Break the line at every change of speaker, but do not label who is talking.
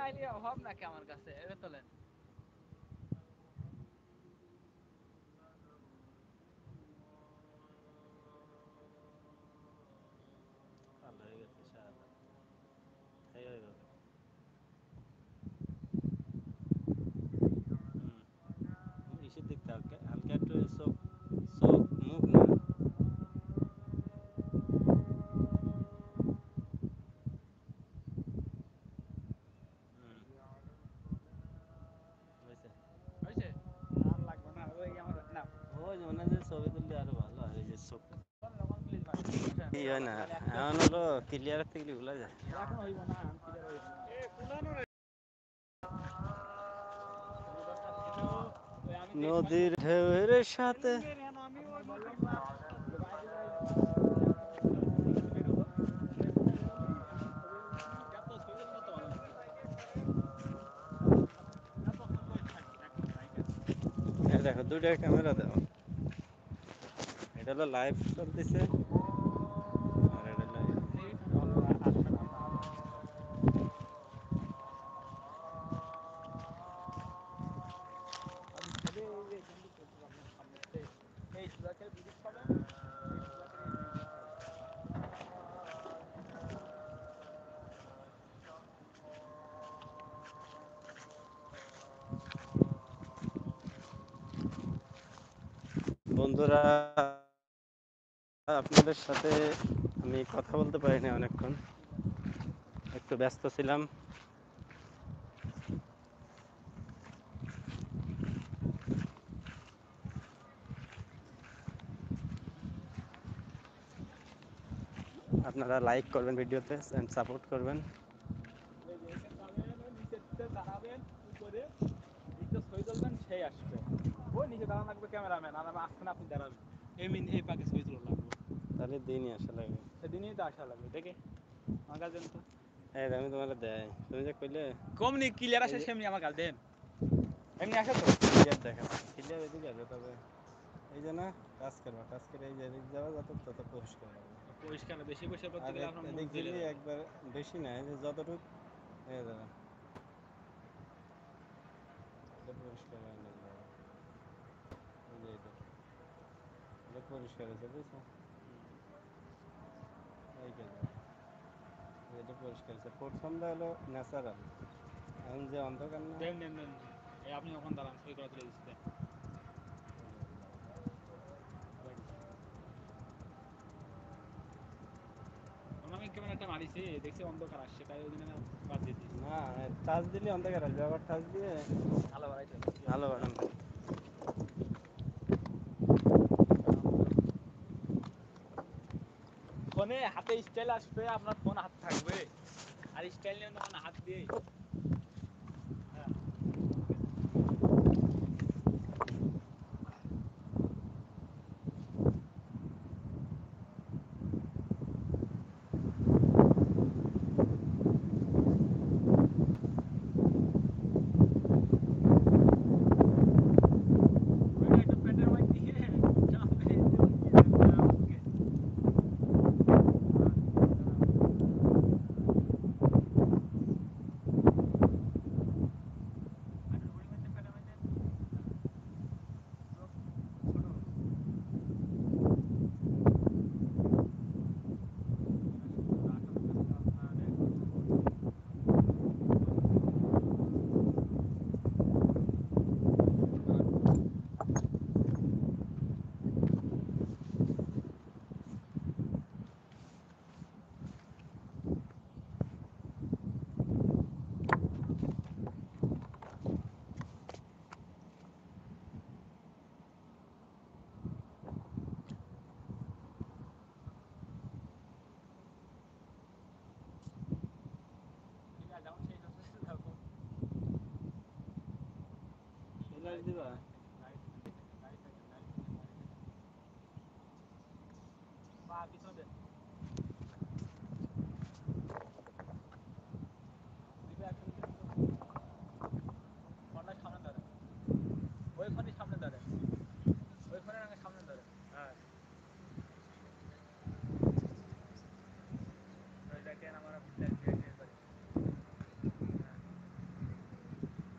idea অভাব নাকি আমার কাছে এটা তোলেন
ভালো হয়ে গেছে শালা এই ওইভাবে ইসের দিকটা হালকা হালকা একটু চোখ চোখ মুখ না হয়েছে
হয়েছে আর লাগবে না ওই আমার না
ওই যে মনে হয় যে ছবি তুললে আরো ভালো হয় ওই যে চোখ
প্লিজ ভাই
কি হয় না এমন হলো ক্লিয়ার থেকে ভুলা যায়
এখন হইব না আমি ক্লিয়ার হইব না
নদীর ঢেউয়ের সাথে
আমি ওই বললাম না যে বাইরে যাই বের হবো সময় বেরোলেই আমি ছবি যত ছবি তুলবো তত ভালো লাগবে যত তুলবো থাকবে
এই দেখো দুইটা ক্যামেরা দাও এটা হলো লাইভ চলতেছে আর এটা হলো
ভালো আসবে না আমি ছবি এই যে কিন্তু করতে পারলাম সামনে এই সুরাকের ব্রিজ পাবেন এই সুরাকের এই ব্রিজে পাবেন
বন্ধুরা আপনাদের সাথে আমি কথা বলতে পারিনি অনেকক্ষণ একটু ব্যস্ত ছিলাম আপনারা লাইক করবেন ভিডিওতে এন্ড সাপোর্ট করবেন
এই যে এখানে পাবেন ওই নিচেতে দাঁড়াবেন উপরে একটা ছবি তুলবেন সেই আসবে ওই নিচে দাঁড়ানো লাগবে ক্যামেরাম্যান আর আসছেন আপনি দাঁড়াবেন এই পাকে ছবি তোলা লাগবে
তাহলে দিনই আসা লাগবে
সেদিনই তো আসা লাগবে দেখে আমার কাছে দেন তো
এই আমি তোমার দেয় তুমি যে কইলে
কমনি ক্লিয়ার
এই
আসে
যে
সেমনি আমার কাছে দেন এমনি আসে তো
ক্লিয়ার দেখা ক্লিয়ার এদিকে আসবে তবে এই যে না টাচ করবা টাচ করে এই যে এদিক যাওয়া যত তত পরিষ্কার হবে
পরিষ্কার বেশি পরিষ্কার করতে
আর
গেলে আপনার মুখ
এদিক
জ্বলে
দিলে
যাবে
একবার বেশি না এই যে যতটুকু এই দাদা এটা পরিষ্কার হয় না এই যে এটা এটা পরিষ্কার হয়েছে বুঝছো এই যে এটা পরিষ্কার হয়েছে প্রথমটা হলো ন্যাচারাল এখন যে অন্ধকার না
দেন দেন দেন এই আপনি ওখানে দাঁড়ান ছবি করা তুলে দিচ্ছি দেন আমি ক্যামেরাটা মারিছি দেখছি অন্ধকার আসছে তাই ওই জন্য বাদ দিয়ে দিয়েছি
না টাচ দিলে অন্ধকার আসবে আবার টাচ দিয়ে
ভালো বাড়াইতে
আলো বাড়ানো
ফোনে হাতে স্টাইল আসবে আপনার ফোন হাতে থাকবে আর স্টাইল নিয়ে তখন হাত দিয়ে একটা প্যাটার মাইক দিয়ে চাপে ওকে ঠিক আছে যেমন সেই যথেষ্ট থাকবো
ফ্ল্যাশ দিবা
পা পিছনে দেন দিবে একসাথে